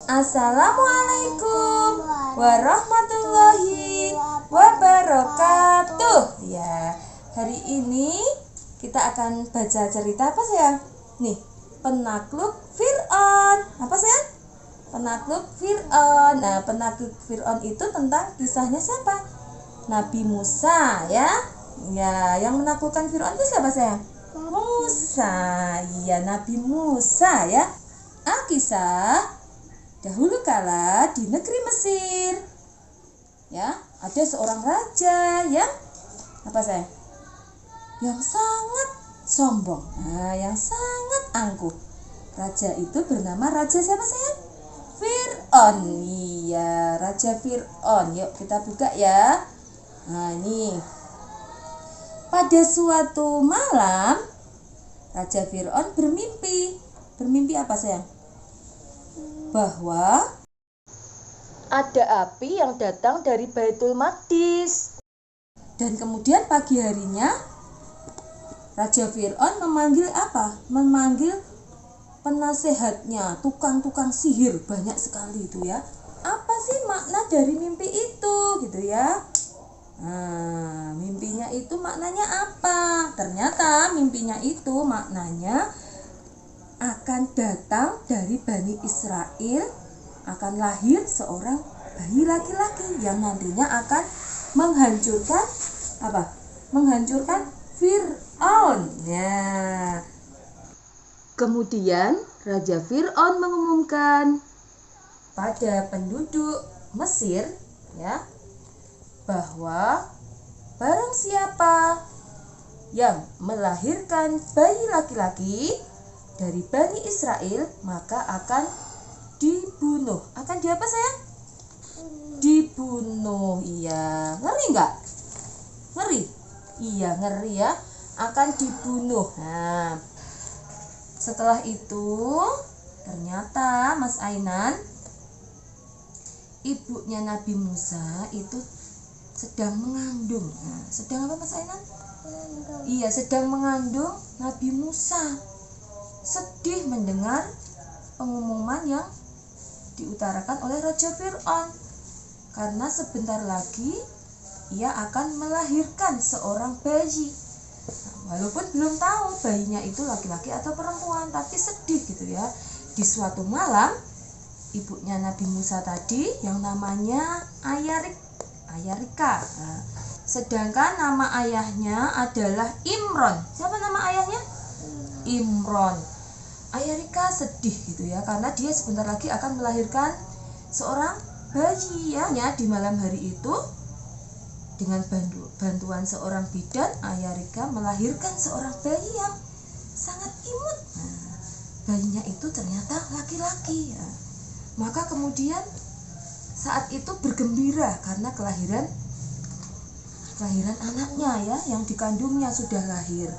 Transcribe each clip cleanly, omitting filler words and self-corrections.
Assalamualaikum warahmatullahi wabarakatuh. Ya, hari ini kita akan baca cerita apa sayang? Nih, Penakluk Fir'aun. Apa sayang? Penakluk Fir'aun. Nah, Penakluk Fir'aun itu tentang kisahnya siapa? Nabi Musa ya. Ya, yang menaklukkan Fir'aun itu siapa sayang? Musa. Iya, Nabi Musa ya. Alkisah. Dahulu kala di negeri Mesir, ya, ada seorang raja yang apa sayang? Yang sangat sombong, yang sangat angkuh. Raja itu bernama Raja siapa sayang? Fir'aun. Iya, Raja Fir'aun. Yuk kita buka ya. Nah ini. Pada suatu malam, Raja Fir'aun bermimpi. Bermimpi apa sayang? Bahwa ada api yang datang dari Baitul Maqdis. Dan kemudian pagi harinya Raja Fir'aun memanggil apa? Memanggil penasehatnya, tukang-tukang sihir, banyak sekali itu ya. Apa sih makna dari mimpi itu gitu ya? Nah, mimpinya itu maknanya apa? Ternyata mimpinya itu maknanya akan datang dari Bani Israel, akan lahir seorang bayi laki-laki yang nantinya akan menghancurkan apa? Menghancurkan Fir'aun. Ya. Kemudian Raja Fir'aun mengumumkan pada penduduk Mesir ya, bahwa barang siapa yang melahirkan bayi laki-laki dari Bani Israel maka akan dibunuh. Akan diapa sayang? Dibunuh. Iya. Ngeri nggak? Ngeri? Iya ngeri ya. Akan dibunuh. Nah, setelah itu ternyata Mas Ainan, ibunya Nabi Musa itu sedang mengandung. Nah, sedang apa Mas Ainan? Iya, sedang mengandung Nabi Musa. Sedih mendengar pengumuman yang diutarakan oleh Raja Fir'aun, karena sebentar lagi ia akan melahirkan seorang bayi. Walaupun belum tahu bayinya itu laki-laki atau perempuan, tapi sedih gitu ya. Di suatu malam, ibunya Nabi Musa tadi yang namanya Ayarika. Nah, sedangkan nama ayahnya adalah Imron. Siapa nama ayahnya? Imron. Ayarika sedih gitu ya, karena dia sebentar lagi akan melahirkan seorang bayi ya. Di malam hari itu dengan bantuan seorang bidan, Ayarika melahirkan seorang bayi yang sangat imut. Nah, bayinya itu ternyata laki-laki ya. Maka kemudian saat itu bergembira karena kelahiran anaknya ya, yang dikandungnya sudah lahir.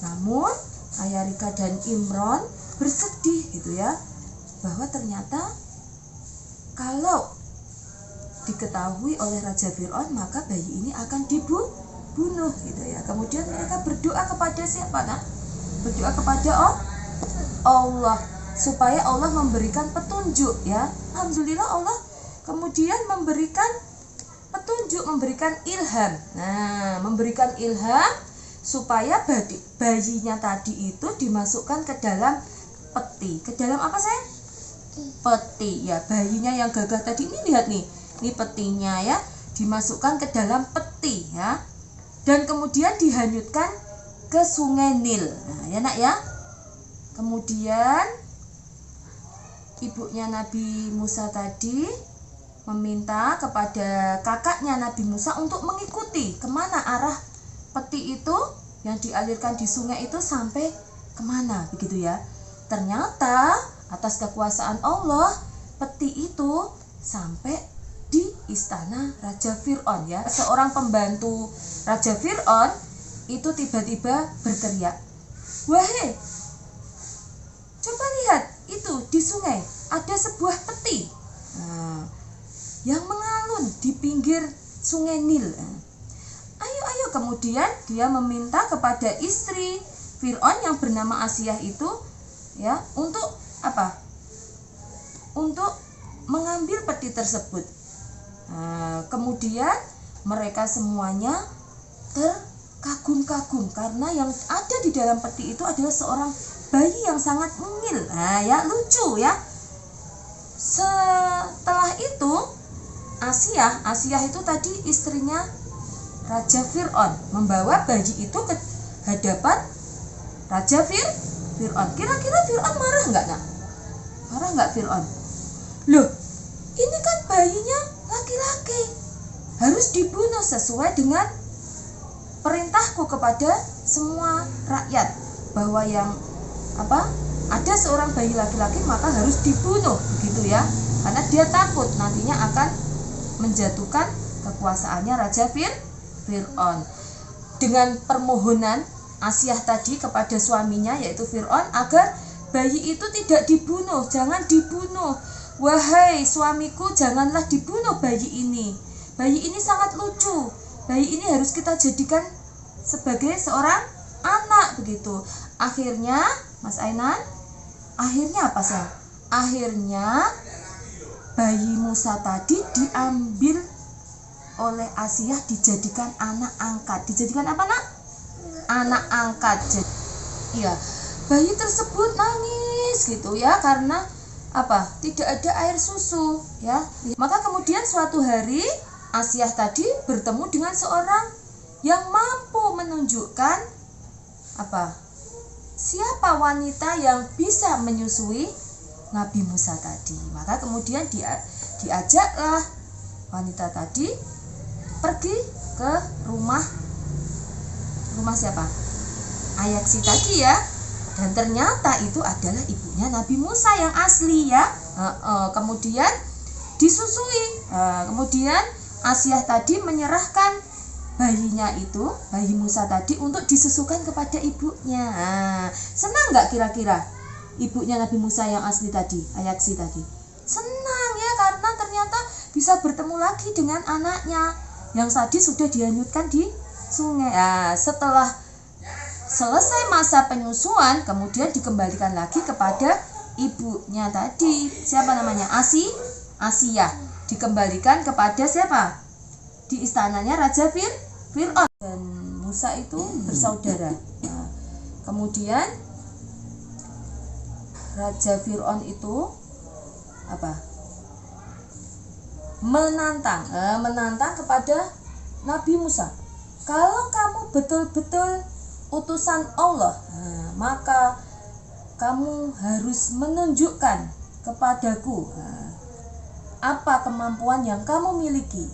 Namun Ayarika dan Imron bersedih gitu ya, bahwa ternyata kalau diketahui oleh Raja Fir'aun maka bayi ini akan dibunuh gitu ya. Kemudian mereka berdoa kepada siapa? Nah, berdoa kepada Allah supaya Allah memberikan petunjuk ya. Alhamdulillah Allah kemudian memberikan petunjuk, memberikan ilham. Nah, memberikan ilham supaya bayinya tadi itu dimasukkan ke dalam peti. Ke dalam apa sayang? Peti ya. Bayinya yang gagah tadi ini, lihat nih. Ini petinya ya, dimasukkan ke dalam peti ya. Dan kemudian dihanyutkan ke Sungai Nil. Nah, ya nak ya. Kemudian ibunya Nabi Musa tadi meminta kepada kakaknya Nabi Musa untuk mengikuti kemana arah peti itu yang dialirkan di sungai itu sampai kemana begitu ya. Ternyata atas kekuasaan Allah, peti itu sampai di istana Raja Fir'aun ya. Seorang pembantu Raja Fir'aun itu tiba-tiba berteriak, "Wahai, coba lihat itu di sungai ada sebuah peti yang mengalun di pinggir Sungai Nil. Ayo." Kemudian dia meminta kepada istri Fir'aun yang bernama Asiyah itu ya untuk apa? untuk mengambil peti tersebut. Kemudian mereka semuanya terkagum-kagum karena yang ada di dalam peti itu adalah seorang bayi yang sangat mungil. Ya lucu ya. Setelah itu Asiyah itu tadi istrinya Raja Fir'aun membawa bayi itu ke hadapan Raja Fir'aun. Kira-kira Fir'aun marah nggak nak? Marah nggak Fir'aun? Loh, ini kan bayinya laki-laki, harus dibunuh sesuai dengan perintahku kepada semua rakyat bahwa yang ada seorang bayi laki-laki maka harus dibunuh, begitu ya, karena dia takut nantinya akan menjatuhkan kekuasaannya Raja Fir'aun. Dengan permohonan Asiyah tadi kepada suaminya yaitu Fir'aun agar bayi itu tidak dibunuh, jangan dibunuh. Wahai suamiku, janganlah dibunuh bayi ini. Bayi ini sangat lucu. Bayi ini harus kita jadikan sebagai seorang anak, begitu. Akhirnya, Mas Ainan, akhirnya apa sih? Akhirnya bayi Musa tadi diambil oleh Asiyah, dijadikan anak angkat. Dijadikan apa, nak? Anak angkat. Iya, bayi tersebut nangis gitu ya, karena tidak ada air susu ya. Maka kemudian suatu hari Asiyah tadi bertemu dengan seorang yang mampu menunjukkan siapa wanita yang bisa menyusui Nabi Musa tadi. Maka kemudian diajaklah wanita tadi pergi ke rumah siapa? Ayaksi tadi ya. Dan ternyata itu adalah ibunya Nabi Musa yang asli ya. Kemudian disusui. Kemudian Asiyah tadi menyerahkan bayinya itu, bayi Musa tadi, untuk disusukan kepada ibunya. Senang nggak kira-kira ibunya Nabi Musa yang asli tadi, Ayaksi tadi? Senang ya, karena ternyata bisa bertemu lagi dengan anaknya yang tadi sudah dihanyutkan di sungai. Setelah selesai masa penyusuan, kemudian dikembalikan lagi kepada ibunya tadi. Siapa namanya? Asiyah. Dikembalikan kepada siapa? Di istananya Raja Fir'aun. Dan Musa itu bersaudara. Kemudian Raja Fir'aun itu menantang kepada Nabi Musa. Kalau kamu betul-betul utusan Allah, maka kamu harus menunjukkan kepadaku apa kemampuan yang kamu miliki,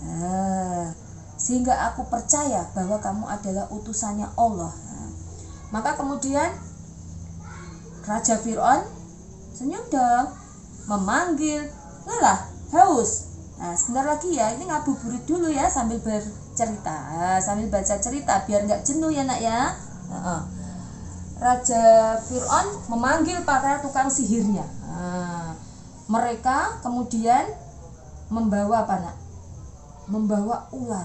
sehingga aku percaya bahwa kamu adalah utusannya Allah. Maka kemudian Raja Fir'aun senyum dong, memanggil, lelah, haus. Sebentar lagi ya, ini ngabuburit dulu ya sambil bercerita, sambil baca cerita biar nggak jenuh ya nak ya. Raja Fir'aun memanggil para tukang sihirnya. Mereka kemudian membawa membawa ular.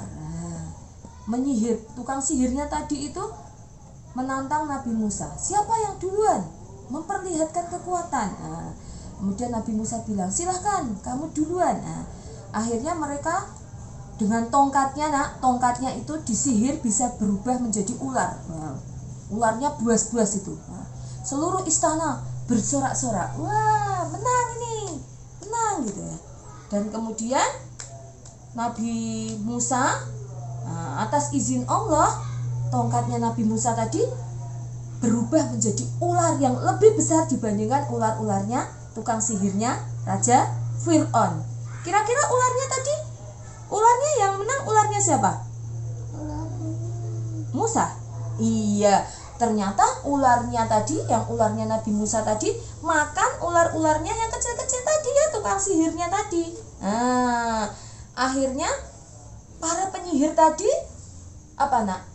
Menyihir. Tukang sihirnya tadi itu menantang Nabi Musa. Siapa yang duluan memperlihatkan kekuatan? Kemudian Nabi Musa bilang, silahkan kamu duluan. Akhirnya mereka dengan tongkatnya itu disihir bisa berubah menjadi ular. Ularnya buas-buas itu. Seluruh istana bersorak-sorak. Wah, menang gitu ya. Dan kemudian Nabi Musa, atas izin Allah, tongkatnya Nabi Musa tadi berubah menjadi ular yang lebih besar dibandingkan ular-ularnya tukang sihirnya Raja Fir'aun. Kira-kira ularnya yang menang ularnya siapa? Musa. Iya, ternyata ularnya Nabi Musa tadi makan ular-ularnya yang kecil-kecil tadi ya, tukang sihirnya tadi. Akhirnya para penyihir tadi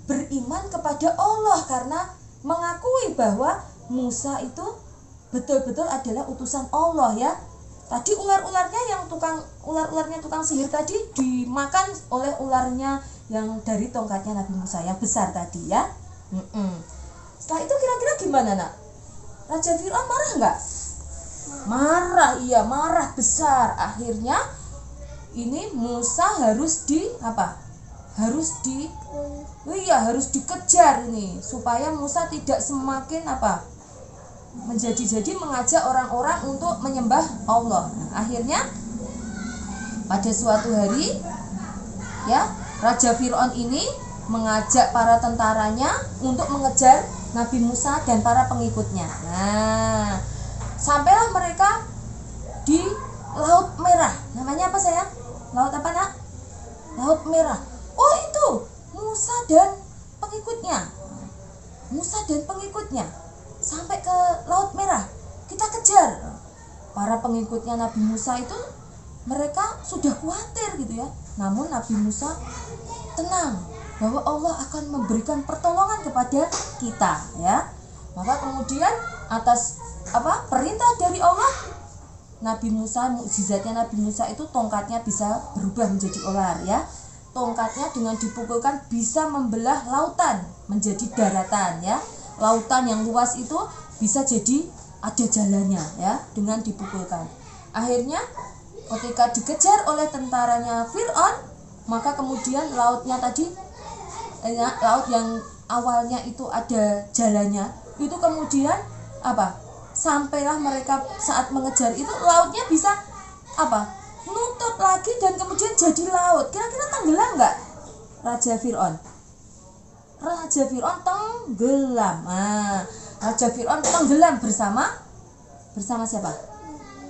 beriman kepada Allah karena mengakui bahwa Musa itu betul-betul adalah utusan Allah ya. Tadi ular-ularnya tukang sihir tadi dimakan oleh ularnya yang dari tongkatnya Nabi Musa yang besar tadi ya. Setelah itu kira-kira gimana nak? Raja Fir'aun marah nggak? Marah, iya, marah besar. Akhirnya ini Musa harus di apa? Harus dikejar ini supaya Musa tidak semakin apa? Menjadi mengajak orang-orang untuk menyembah Allah. Akhirnya pada suatu hari ya, Raja Fir'aun ini mengajak para tentaranya untuk mengejar Nabi Musa dan para pengikutnya. Nah, sampailah mereka di Laut Merah. Namanya apa sayang? Laut apa nak? Laut Merah. Oh itu Musa dan pengikutnya. Sampai ke Laut Merah. Kita kejar. Para pengikutnya Nabi Musa itu mereka sudah khawatir gitu ya. Namun Nabi Musa tenang bahwa Allah akan memberikan pertolongan kepada kita ya. Maka kemudian atas perintah dari Allah, Nabi Musa, mukjizatnya Nabi Musa itu tongkatnya bisa berubah menjadi ular ya. Tongkatnya dengan dipukulkan bisa membelah lautan menjadi daratan ya. Lautan yang luas itu bisa jadi ada jalannya ya dengan dipukulkan. Akhirnya ketika dikejar oleh tentaranya Fir'aun, maka kemudian lautnya tadi laut yang awalnya itu ada jalannya, itu kemudian sampailah mereka saat mengejar itu lautnya bisa nutup lagi dan kemudian jadi laut. Kira-kira tenggelam nggak Raja Fir'aun? Raja Fir'aun tenggelam. Raja Fir'aun tenggelam bersama siapa?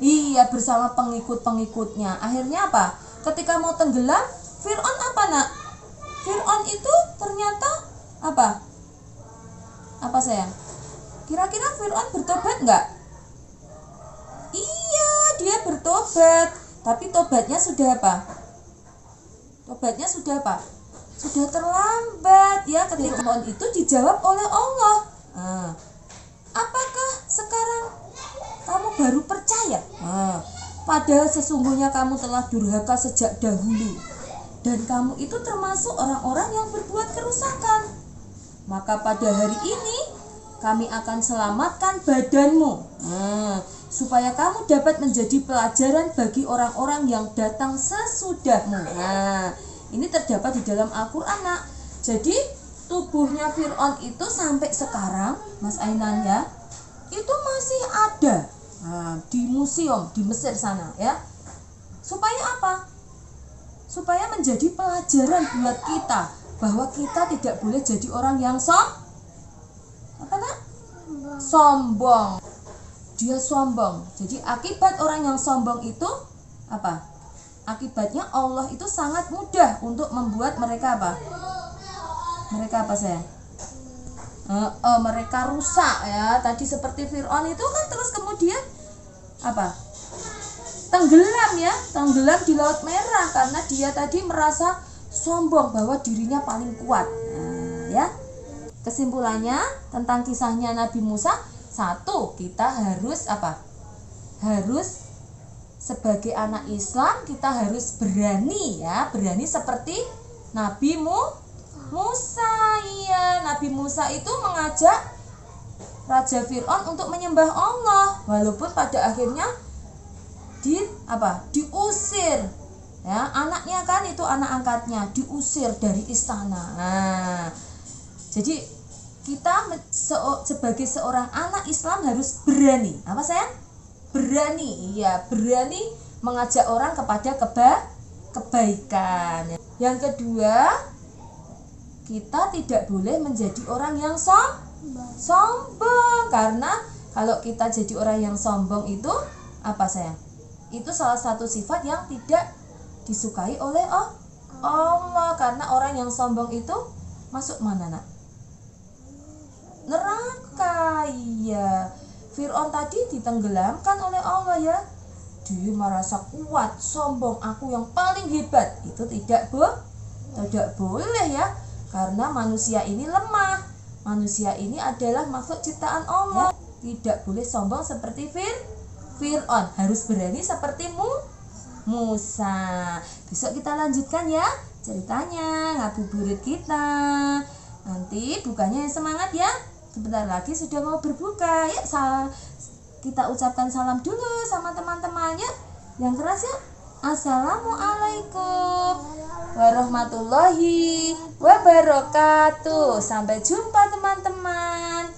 Iya, bersama pengikut-pengikutnya. Akhirnya apa? Ketika mau tenggelam, Fir'aun apa nak? Fir'aun itu ternyata apa sayang? Kira-kira Fir'aun bertobat nggak? Iya, dia bertobat. Tapi tobatnya sudah sudah terlambat ya. Ketika Fir'aun itu dijawab oleh Allah. Apakah sekarang kamu baru percaya? Padahal sesungguhnya kamu telah durhaka sejak dahulu, dan kamu itu termasuk orang-orang yang berbuat kerusakan. Maka pada hari ini kami akan selamatkan badanmu, supaya kamu dapat menjadi pelajaran bagi orang-orang yang datang sesudahmu. Ini terdapat di dalam Al-Quran nak. Jadi tubuhnya Fir'aun itu sampai sekarang Mas Ainan ya, itu masih ada di museum di Mesir sana ya. Supaya apa? Supaya menjadi pelajaran buat kita bahwa kita tidak boleh jadi orang yang sombong. Dia sombong. Jadi akibat orang yang sombong itu apa? Akibatnya Allah itu sangat mudah untuk membuat mereka sayang? Mereka rusak ya. Tadi seperti Fir'aun itu kan terus kemudian tenggelam di Laut Merah karena dia tadi merasa sombong bahwa dirinya paling kuat. Ya. Kesimpulannya tentang kisahnya Nabi Musa, satu, kita harus harus sebagai anak Islam kita harus berani ya, berani seperti Nabi Musa. Iya, Nabi Musa itu mengajak Raja Fir'aun untuk menyembah Allah, walaupun pada akhirnya diusir ya, anaknya kan itu anak angkatnya diusir dari istana. Jadi kita sebagai seorang anak Islam harus berani. Apa sayang? Berani. Iya, berani mengajak orang kepada kebaikan. Yang kedua, kita tidak boleh menjadi orang yang sombong. Karena kalau kita jadi orang yang sombong itu apa sayang? Itu salah satu sifat yang tidak disukai oleh Allah. Karena orang yang sombong itu masuk mana nak? Neraka. Iya, Fir'aun tadi ditenggelamkan oleh Allah ya. Dia merasa kuat, sombong, aku yang paling hebat. Itu tidak boleh ya. Karena manusia ini lemah. Manusia ini adalah makhluk ciptaan Allah. Tidak boleh sombong seperti Fir'aun. Harus berani seperti Musa. Besok kita lanjutkan ya ceritanya, ngabuburit kita. Nanti bukanya yang semangat ya. Sebentar lagi sudah mau berbuka ya. kita ucapkan salam dulu sama teman-temannya. Yang keras ya. Assalamualaikum warahmatullahi wabarakatuh. Sampai jumpa teman-teman.